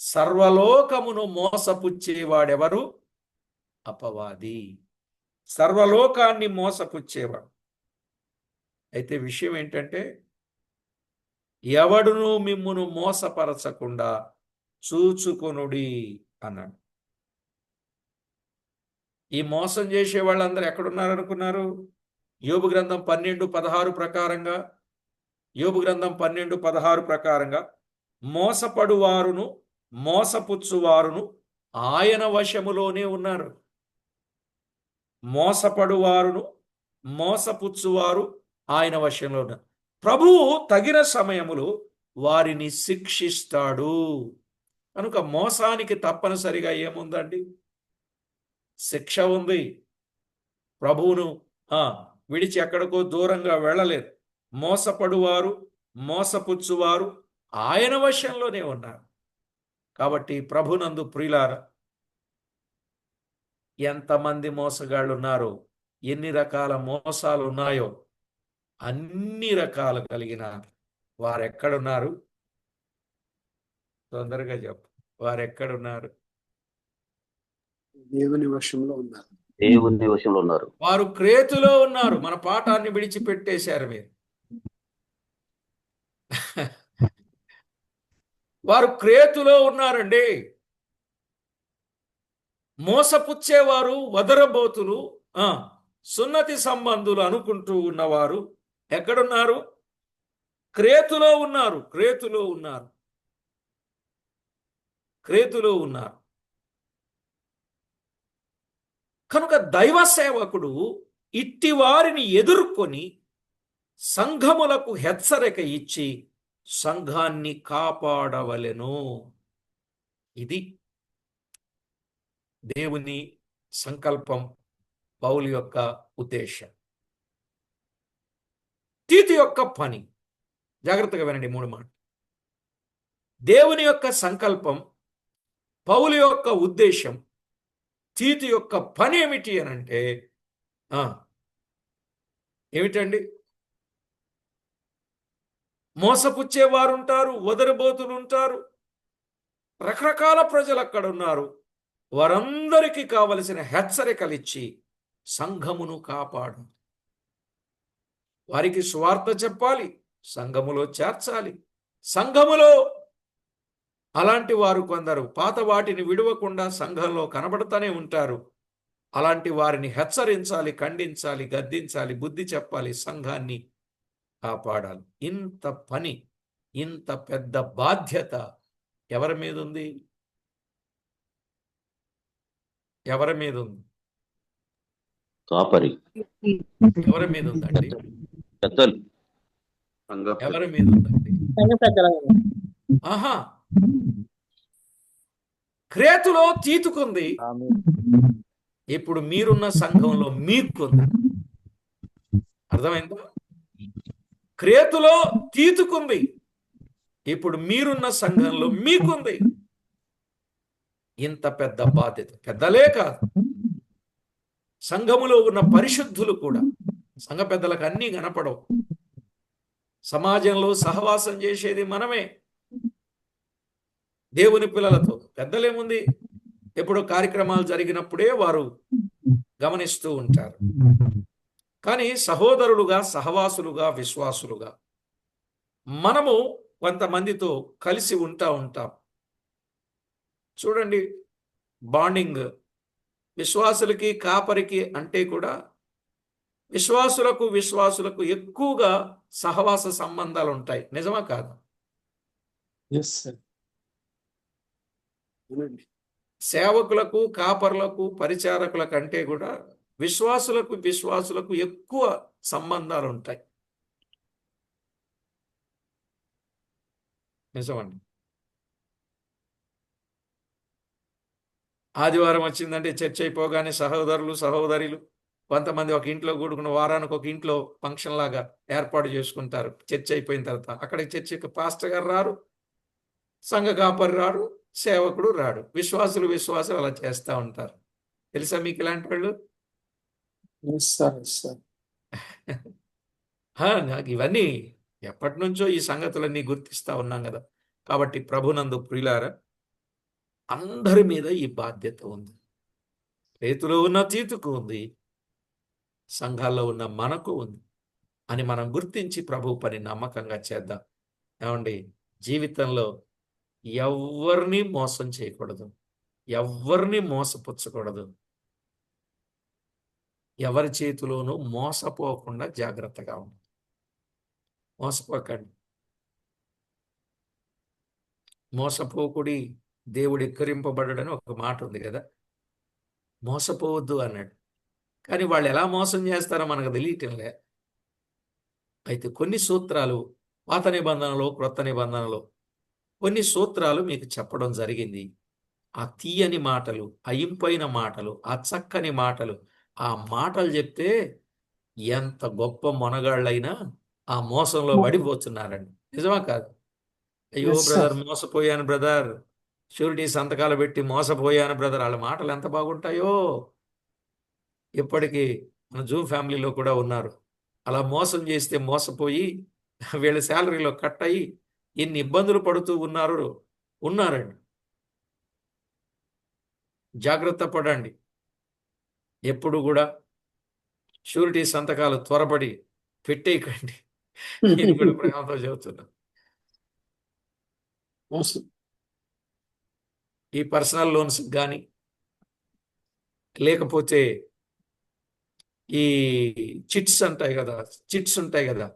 సర్వలోకమును మోసపుచ్చేవాడెవరు? అపవాది. సర్వలోకాన్ని మోసపుచ్చేవాడు. అయితే విషయం ఏంటంటే, ఎవడును మిమ్మును మోసపరచకుండా చూచుకొనుడి అన్నాడు. ఈ మోసం చేసే వాళ్ళందరూ ఎక్కడున్నారు అనుకున్నారు? యోబు గ్రంథం 12:16 ప్రకారంగా యోబు గ్రంథం 12:16 ప్రకారంగా మోసపడువారును మోసపుచ్చువారును ఆయన వశములోనే ఉన్నారు. మోసపడువారును మోసపుచ్చువారు ఆయన వశంలో ఉన్నారు. ప్రభువు తగిన సమయములో వారిని శిక్షిస్తాడు. కనుక మోసానికి తప్పనిసరిగా ఏముందండి? శిక్ష ఉంది. ప్రభువును విడిచి ఎక్కడికో దూరంగా వెళ్ళలేదు. మోసపడువారు మోసపుచ్చువారు ఆయన వశంలోనే ఉన్నారు. కాబట్టి ప్రభునందు ప్రియులారా, ఎంతమంది మోసగాళ్ళు ఉన్నారో, ఎన్ని రకాల మోసాలు ఉన్నాయో, అన్ని రకాలు కలిగిన వారెక్కడున్నారు? తొందరగా చెప్పు, వారెక్కడున్నారు? దేవుని వశంలో ఉన్నారు. దేవుని వశంలో ఉన్నారు. వారు క్రేతులో ఉన్నారు. మన పాఠాన్ని విడిచిపెట్టేశారు మీరు. వారు క్రేతులో ఉన్నారండి. మోసపుచ్చేవారు, వదరబోతులు, సున్నతి సంబంధులు అనుకుంటూ ఉన్నవారు ఎక్కడున్నారు? క్రేతులో ఉన్నారు. క్రేతులో ఉన్నారు. క్రేతులో ఉన్నారు. కనుక దైవ సేవకుడు ఇట్టి వారిని ఎదుర్కొని సంఘములకు హెచ్చరిక ఇచ్చి సంఘాన్ని కాపాడవలెను. ఇది దేవుని సంకల్పం, పౌలు యొక్క ఉద్దేశం. తీతు యొక్క పని, జాగ్రత్తగా వినండి 3 మాటలు. దేవుని యొక్క సంకల్పం, పౌలు యొక్క ఉద్దేశం, తీతు యొక్క పని ఏమిటి అనంటే ఏమిటండి? మోసపుచ్చేవారు ఉంటారు, వదరబోతులు ఉంటారు, రకరకాల ప్రజలు అక్కడ ఉన్నారు. వారందరికీ కావలసిన హెచ్చరికలు ఇచ్చి సంఘమును కాపాడు. వారికి సువార్త చెప్పాలి, సంఘములో చేర్చాలి. సంఘములో అలాంటి వారు కొందరు పాత వాటిని విడవకుండా సంఘంలో కనబడుతూనే ఉంటారు. అలాంటి వారిని హెచ్చరించాలి, ఖండించాలి, గద్దించాలి, బుద్ధి చెప్పాలి, సంఘాన్ని కాపాడాలి. ఇంత పని, ఇంత పెద్ద బాధ్యత ఎవరి మీద ఉంది? ఎవరి మీద ఉంది? కాపరి. ఎవరి మీద ఉందండి? పెద్దలు. ఎవరి మీద ఉందండి? ఆహా, క్రేతులో తీతుకుంది, ఇప్పుడు మీరున్న సంఘంలో మీకుంది. అర్థమైందా? క్రేతులో తీతుకుంది, ఇప్పుడు మీరున్న సంఘంలో మీకుంది. ఇంత పెద్ద బాధ్యత పెద్దలే కాదు, సంఘములో ఉన్న పరిశుద్ధులు కూడా. సంఘ పెద్దలకు అన్నీ కనపడవు. సమాజంలో సహవాసం చేసేది మనమే, దేవుని పిల్లలతో. పెద్దలేముంది, ఎప్పుడు కార్యక్రమాలు జరిగినప్పుడే వారు గమనిస్తూ ఉంటారు. కానీ సహోదరులుగా, సహవాసులుగా, విశ్వాసులుగా మనము కొంతమందితో కలిసి ఉంటాం. చూడండి, బాండింగ్ విశ్వాసులకి కాపరికి అంటే కూడా విశ్వాసులకు ఎక్కువగా సహవాస సంబంధాలు ఉంటాయి. నిజమా కాదు? సేవకులకు, కాపర్లకు, పరిచారకుల కంటే కూడా విశ్వాసులకు ఎక్కువ సంబంధాలు ఉంటాయి. నిజమండి. ఆదివారం వచ్చిందంటే చర్చ్ అయిపోగానే సహోదరులు కొంతమంది ఒక ఇంట్లో కూడుకున్న వారానికి ఒక ఇంట్లో ఫంక్షన్ లాగా ఏర్పాటు చేసుకుంటారు. చర్చ్ అయిపోయిన తర్వాత అక్కడికి చర్చికి పాస్టర్ గారు రారు, సంఘ కాపరి రాడు, సేవకుడు రాడు. విశ్వాసులు అలా చేస్తూ ఉంటారు. తెలుసా మీకు ఇలాంటి వాళ్ళు? నాకు ఇవన్నీ ఎప్పటి నుంచో ఈ సంగతులన్నీ గుర్తిస్తా ఉన్నాం కదా. కాబట్టి ప్రభునందు ప్రియులారా, అందరి మీద ఈ బాధ్యత ఉంది. రేతులో ఉన్న తీతుకు ఉంది, సంఘాల్లో ఉన్న మనకు ఉంది అని మనం గుర్తించి ప్రభు పని నమ్మకంగా చేద్దాం. ఏమండి, జీవితంలో ఎవరిని మోసం చేయకూడదు, ఎవరిని మోసపుచ్చకూడదు, ఎవరి చేతిలోనూ మోసపోకుండా జాగ్రత్తగా ఉంది. మోసపోకండి. మోసపోకుడి, దేవుడు ఎక్కరింపబడని ఒక మాట ఉంది కదా. మోసపోవద్దు అన్నాడు. కానీ వాళ్ళు ఎలా మోసం చేస్తారో మనకు తెలియటంలే. అయితే కొన్ని సూత్రాలు పాత నిబంధనలో, క్రొత్త నిబంధనలో కొన్ని సూత్రాలు మీకు చెప్పడం జరిగింది. ఆ తీయని మాటలు, ఆ ఇంపైన మాటలు, ఆ చక్కని మాటలు, ఆ మాటలు చెప్తే ఎంత గొప్ప మొనగాళ్ళైనా ఆ మోసంలో పడిపోతున్నారండి. నిజమా కాదు? అయ్యో బ్రదర్, మోసపోయాను బ్రదర్, షూరిటీ సంతకాలు పెట్టి మోసపోయాను బ్రదర్. వాళ్ళ మాటలు ఎంత బాగుంటాయో. ఇప్పటికీ మన జూమ్ ఫ్యామిలీలో కూడా ఉన్నారు. అలా మోసం చేస్తే మోసపోయి వీళ్ళ శాలరీలో కట్ అయ్యి ఎన్ని ఇబ్బందులు పడుతూ ఉన్నారండి. జాగ్రత్త పడండి. ఎప్పుడు కూడా షూరిటీ సంతకాలు త్వరపడి పెట్టేయకండి. నేను కూడా ప్రేమతో చెబుతున్నా. ఈ పర్సనల్ లోన్స్ కానీ, లేకపోతే ఈ చిట్స్ ఉంటాయి కదా,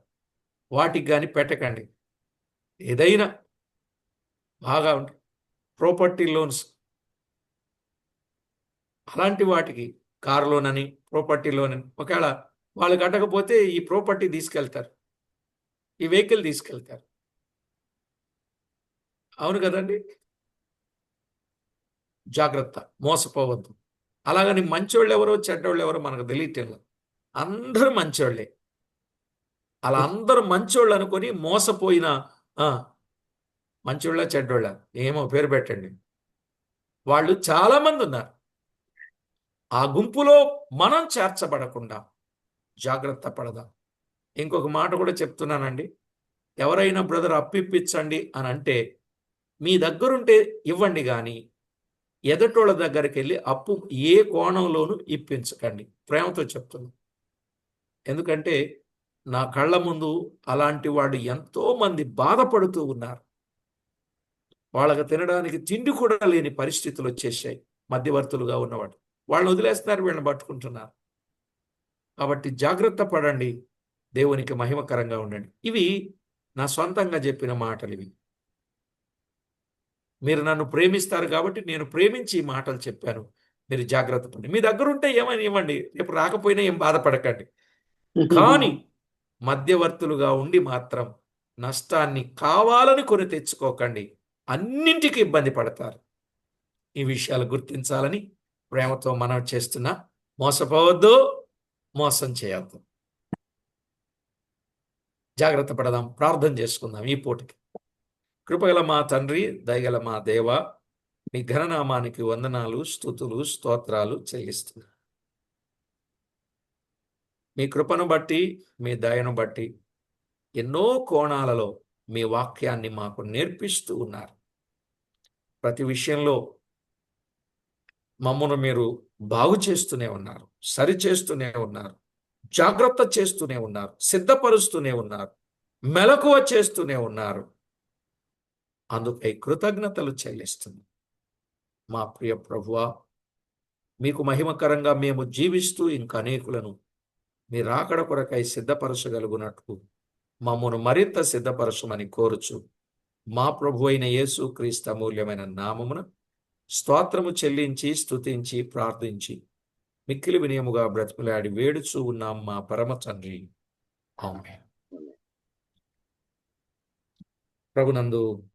వాటికి కానీ పెట్టకండి. ఏదైనా బాగా ఉంటుంది ప్రాపర్టీ లోన్స్, అలాంటి వాటికి కార్ లోన్ అని, ప్రాపర్టీ లోన్ అని, ఒకవేళ వాళ్ళు కట్టకపోతే ఈ ప్రాపర్టీ తీసుకెళ్తారు, ఈ వెహికల్ తీసుకెళ్తారు. అవును కదండి. జాగ్రత్త, మోసపోవద్దు. అలాగని మంచోళ్ళు ఎవరో చెడ్డోళ్ళు ఎవరో మనకు తెలియటం, అందరూ మంచోళ్ళే. అలా అందరూ మంచోళ్ళు అనుకొని మోసపోయిన ఆ, మంచోళ్ళ చెడ్డోళ్ళ ఏమో పేరు పెట్టండి, వాళ్ళు చాలా మంది ఉన్నారు. ఆ గుంపులో మనం చేర్చబడకుండా జాగ్రత్త పడదాం. ఇంకొక మాట కూడా చెప్తున్నానండి. ఎవరైనా బ్రదర్ అప్పిప్పించండి అని అంటే మీ దగ్గరుంటే ఇవ్వండి, కానీ ఎదుటోళ్ళ దగ్గరికి వెళ్ళి అప్పు ఏ కోణంలోనూ ఇప్పించకండి. ప్రేమతో చెప్తున్నా. ఎందుకంటే నా కళ్ళ ముందు అలాంటి వాళ్ళు ఎంతో మంది బాధపడుతూ ఉన్నారు. వాళ్ళకి తినడానికి తిండి కూడా లేని పరిస్థితులు వచ్చేసాయి. మధ్యవర్తులుగా ఉన్నవాడు వాళ్ళని వదిలేస్తున్నారు, వీళ్ళని పట్టుకుంటున్నారు. కాబట్టి జాగ్రత్త పడండి, దేవునికి మహిమకరంగా ఉండండి. ఇవి నా సొంతంగా చెప్పిన మాటలు. ఇవి మీరు నన్ను ప్రేమిస్తారు కాబట్టి నేను ప్రేమించి ఈ మాటలు చెప్పాను. మీరు జాగ్రత్త పడండి. మీ దగ్గర ఉంటే ఏమైనా ఇవ్వండి, రేపు రాకపోయినా ఏం బాధపడకండి. కానీ మధ్యవర్తులుగా ఉండి మాత్రం నష్టాన్ని కావాలని కొని తెచ్చుకోకండి. అన్నింటికి ఇబ్బంది పడతారు. ఈ విషయాలు గుర్తించాలని ప్రేమతో మనం చేస్తున్నా. మోసపోవద్దు, మోసం చేయవద్దు. జాగ్రత్త పడదాం, ప్రార్థన చేసుకుందాం ఈ పూటకి. కృపగల మా తండ్రి, దయగల మా దేవ, మీ ఘననామానికి వందనాలు, స్తుతులు, స్తోత్రాలు చెల్లిస్తున్నా. మీ కృపను బట్టి, మీ దయను బట్టి ఎన్నో కోణాలలో మీ వాక్యాన్ని మాకు నేర్పిస్తూ ఉన్నారు. ప్రతి విషయంలో మమ్మను మీరు బాగు చేస్తూనే ఉన్నారు, సరి చేస్తూనే ఉన్నారు, జాగ్రత్త చేస్తూనే ఉన్నారు, సిద్ధపరుస్తూనే ఉన్నారు, మెలకువ చేస్తూనే ఉన్నారు. అందుకై కృతజ్ఞతలు చెల్లిస్తుంది. మా ప్రియ ప్రభువా, మీకు మహిమకరంగా మేము జీవిస్తూ ఇంకా అనేకులను మీ రాకడ కొరకై సిద్ధపరచగలుగునట్లు మమ్మను మరింత సిద్ధపరచమని కోరుచు, మా ప్రభు అయిన యేసు క్రీస్తు అమూల్యమైన నామమున స్తోత్రము చెల్లించి స్తుతించి ప్రార్థించి మిక్కిలి వినయముగా బ్రతిమలాడి వేడుచూ ఉన్నాం మా పరమ తండ్రి. ఆమేన్. ప్రభునందు